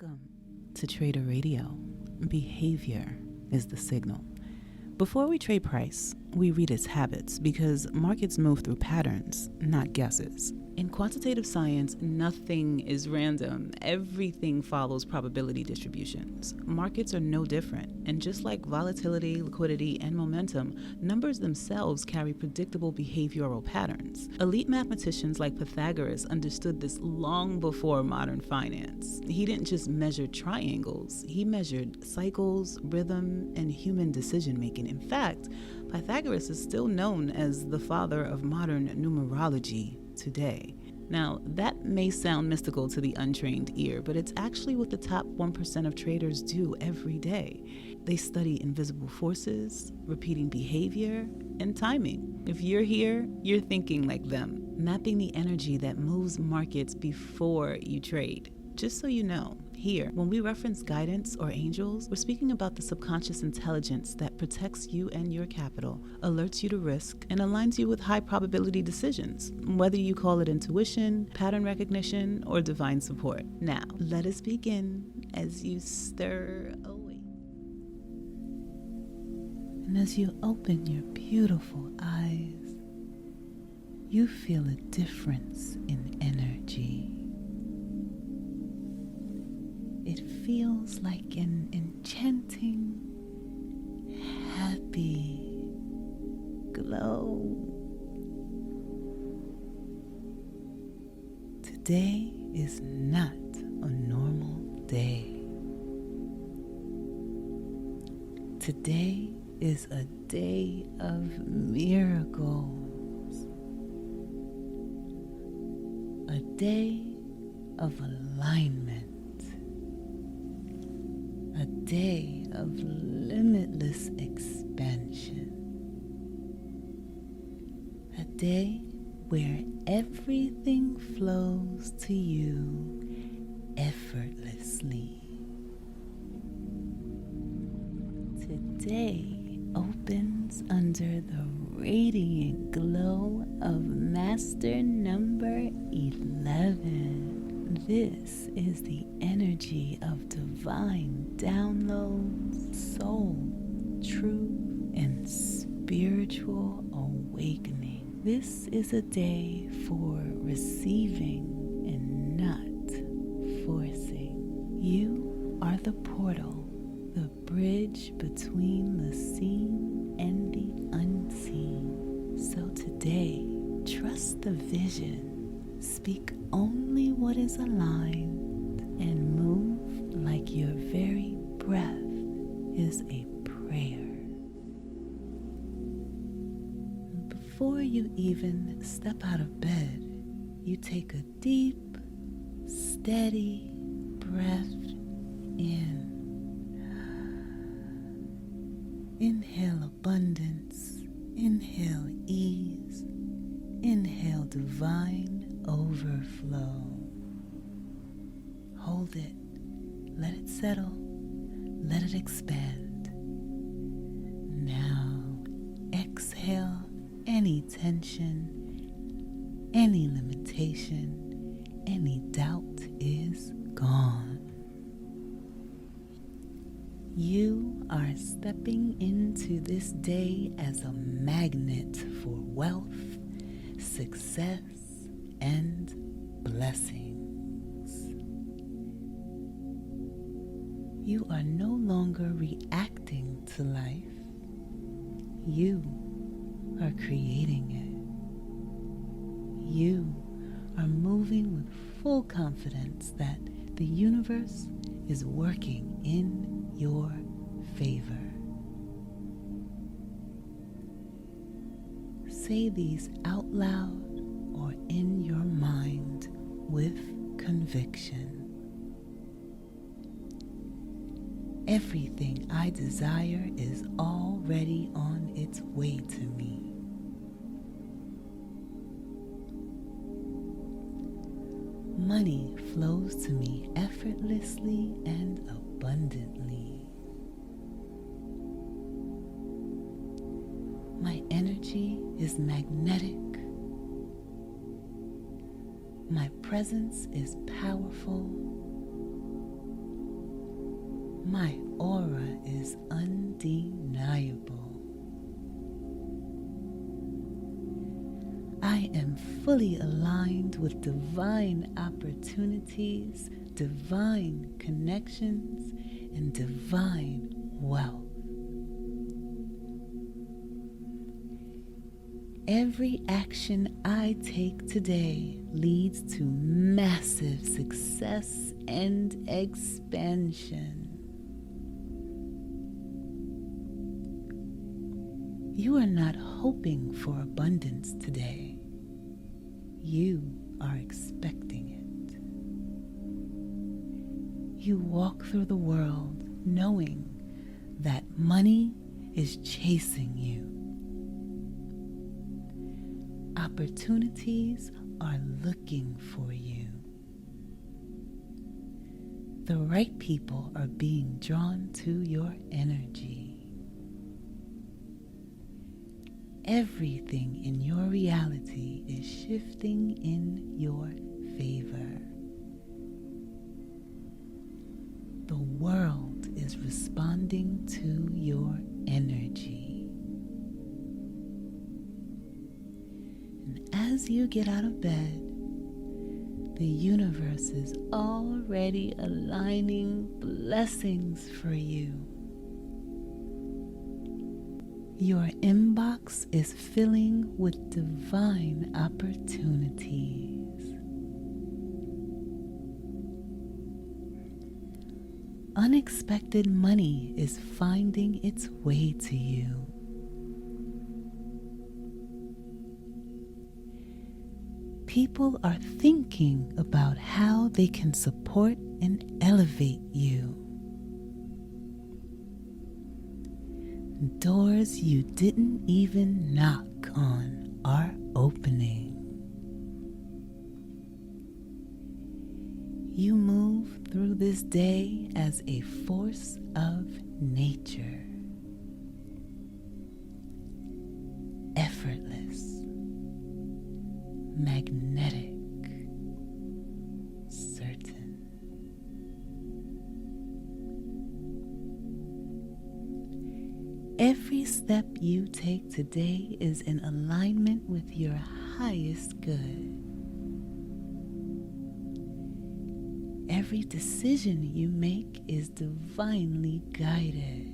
Welcome to Trader Radio. Behavior is the signal. Before we trade price, we read its habits because markets move through patterns, not guesses. In quantitative science, nothing is random. Everything follows probability distributions. Markets are no different. And just like volatility, liquidity, and momentum, numbers themselves carry predictable behavioral patterns. Elite mathematicians like Pythagoras understood this long before modern finance. He didn't just measure triangles, he measured cycles, rhythm, and human decision-making. In fact, Pythagoras is still known as the father of modern numerology today. Now, that may sound mystical to the untrained ear, but it's actually what the top 1% of traders do every day. They study invisible forces, repeating behavior, and timing. If you're here, you're thinking like them, mapping the energy that moves markets before you trade. Just so you know, here, when we reference guidance or angels, we're speaking about the subconscious intelligence that protects you and your capital, alerts you to risk, and aligns you with high probability decisions, whether you call it intuition, pattern recognition, or divine support. Now, let us begin as you stir away. And as you open your beautiful eyes, you feel a difference in energy. It feels like an enchanting, happy glow. Today is not a normal day. Today is a day of miracles. A day of alignment. A day of limitless expansion. A day where everything flows to you effortlessly. Today opens under the radiant glow of Master Number 11. This is the energy of divine downloads, soul, truth, and spiritual awakening. This is a day for receiving and not forcing. You are the portal, the bridge between the seen and the unseen. So today, trust the vision. Speak only what is aligned and move like your very breath is a prayer. Before you even step out of bed, you take a deep, steady breath in. Inhale abundance, inhale ease, inhale divine overflow. Hold it, let it settle, let it expand. Now exhale any tension, any limitation, any doubt is gone. You are stepping into this day as a magnet for wealth, success, and blessings. You are no longer reacting to life. You are creating it. You are moving with full confidence that the universe is working in your favor. Say these out loud or in your mind with conviction. Everything I desire is already on its way to me. Money flows to me effortlessly and abundantly. My energy is magnetic. My presence is powerful. My aura is undeniable. I am fully aligned with divine opportunities, divine connections, and divine wealth. Every action I take today leads to massive success and expansion. You are not hoping for abundance today. You are expecting it. You walk through the world knowing that money is chasing you. Opportunities are looking for you. The right people are being drawn to your energy. Everything in your reality is shifting in your favor. The world is responding to your energy. And as you get out of bed, the universe is already aligning blessings for you. Your inbox is filling with divine opportunities. Unexpected money is finding its way to you. People are thinking about how they can support and elevate you. Doors you didn't even knock on are opening. You move through this day as a force of nature. Effortless, magnetic, certain. Every step you take today is in alignment with your highest good. Every decision you make is divinely guided.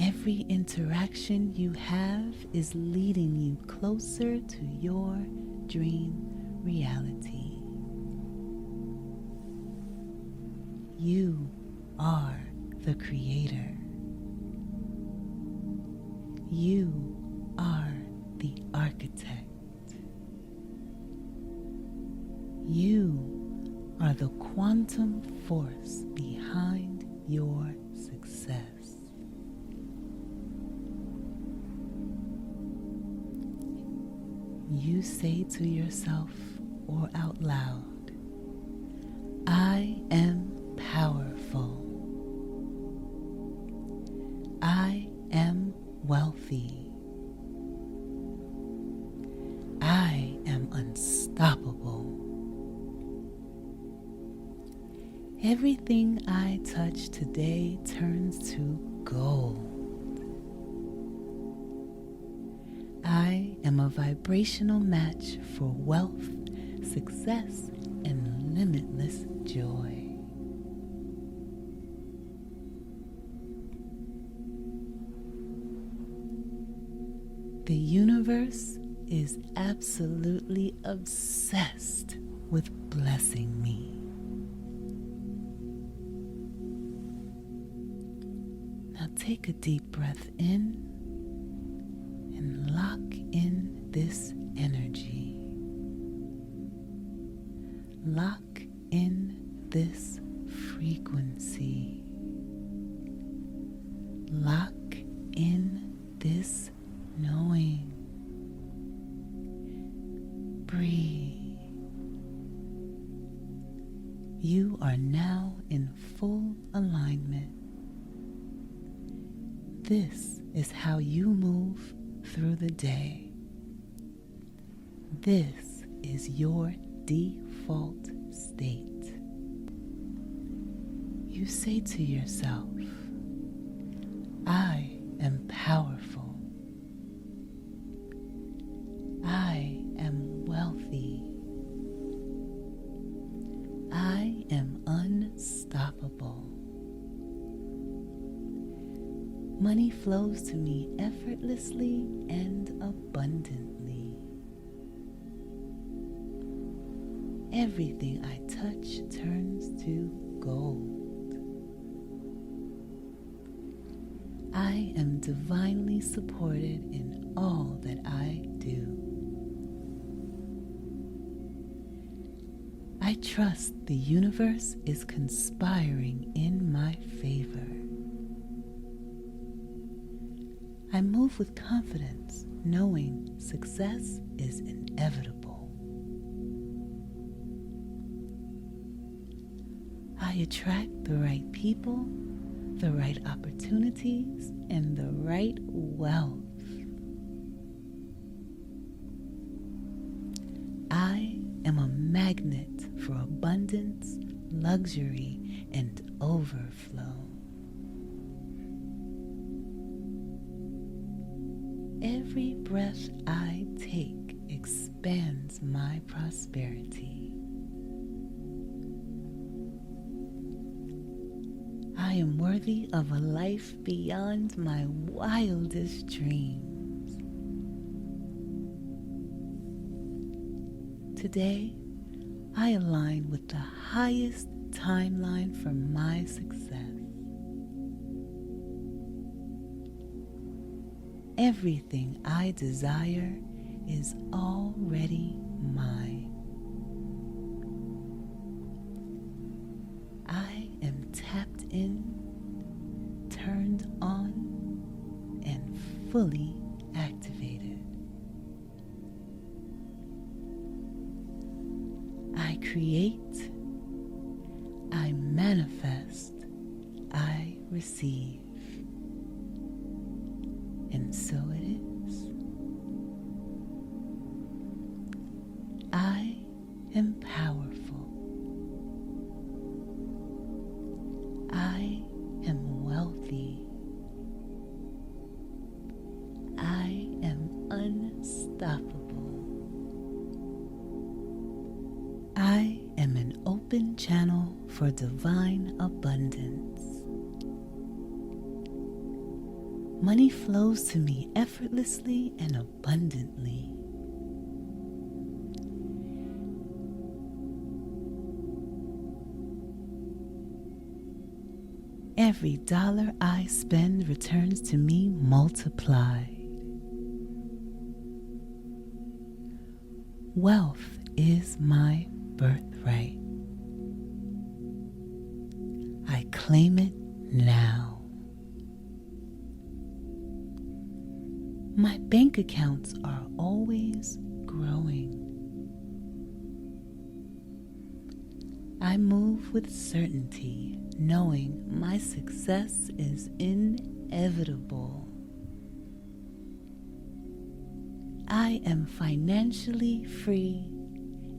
Every interaction you have is leading you closer to your dream reality. You are the creator. You are the architect. You are the quantum force behind your success. You say to yourself or out loud, I am powerful. I am wealthy. I am unstoppable. Everything I touch today turns to gold. I am a vibrational match for wealth, success, and limitless joy. The universe is absolutely obsessed with blessing me. Now take a deep breath in and lock in this energy. Lock in this frequency. Lock in this knowing. Breathe. You are now in full alignment. This is how you move through the day. This is your default state. You say to yourself, I am powerful. I am wealthy. I am unstoppable. Money flows to me effortlessly and abundantly. Everything I touch turns to gold. I am divinely supported in all that I do. I trust the universe is conspiring in my favor. I move with confidence, knowing success is inevitable. I attract the right people, the right opportunities, and the right wealth. I am a magnet for abundance, luxury, and overflow. Every breath I take expands my prosperity. I am worthy of a life beyond my wildest dreams. Today, I align with the highest timeline for my success. Everything I desire is already mine. I am tapped in, turned on, and fully activated. I create, I manifest, I receive. And so it is. I am powerful. I am wealthy. I am unstoppable. I am an open channel for divine abundance. Money flows to me effortlessly and abundantly. Every dollar I spend returns to me multiplied. Wealth is my birthright. I claim it now. My bank accounts are always growing. I move with certainty, knowing my success is inevitable. I am financially free,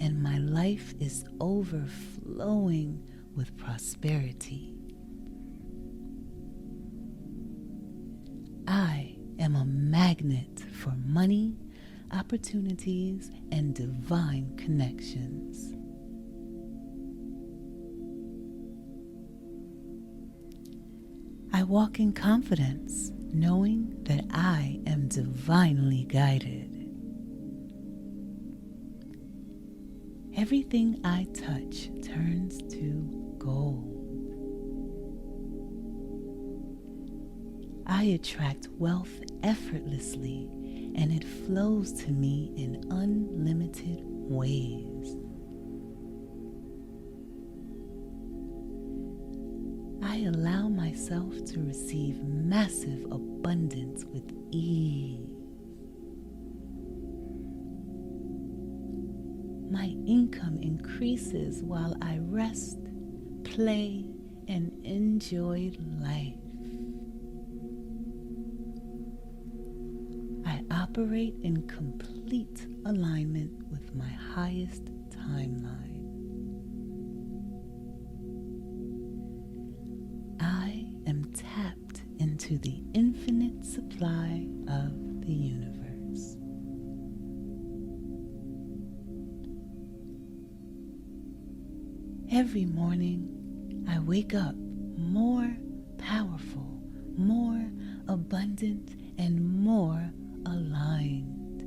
and my life is overflowing with prosperity. I am a magnet for money, opportunities, and divine connections. I walk in confidence, knowing that I am divinely guided. Everything I touch turns to gold. I attract wealth effortlessly, and it flows to me in unlimited ways. I allow myself to receive massive abundance with ease. My income increases while I rest, play, and enjoy life. I operate in complete alignment with my highest timeline. to the infinite supply of the universe. Every morning, I wake up more powerful, more abundant, and more aligned.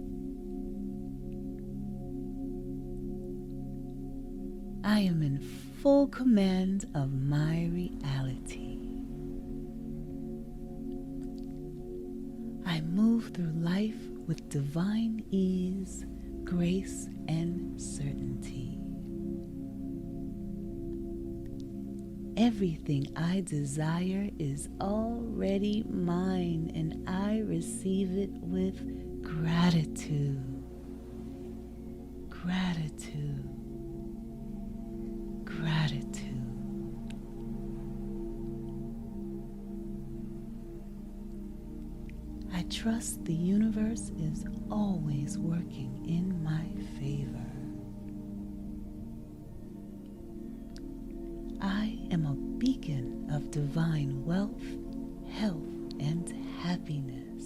I am in full command of my reality. I move through life with divine ease, grace, and certainty. Everything I desire is already mine, and I receive it with gratitude. Gratitude. Gratitude. I trust the universe is always working in my favor. I am a beacon of divine wealth, health, and happiness.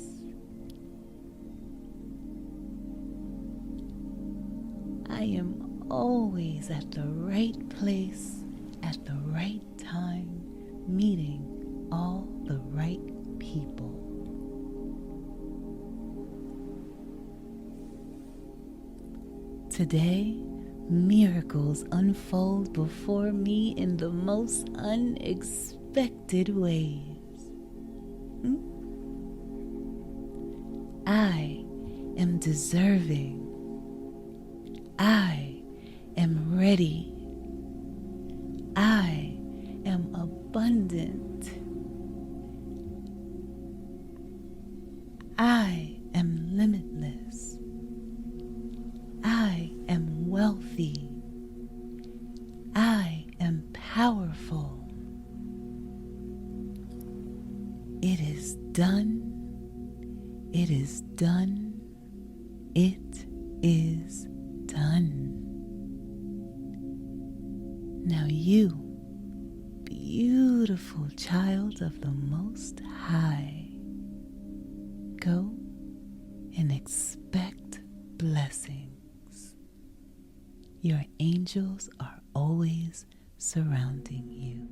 I am always at the right place at the right time, meeting all the right people. Today, miracles unfold before me in the most unexpected ways. I am deserving. I am ready. I am abundant. I am limitless. I am wealthy. I am powerful. It is done. It is done. It is done. Now you, beautiful child of the Most High, go and expect blessings. Your angels are always surrounding you.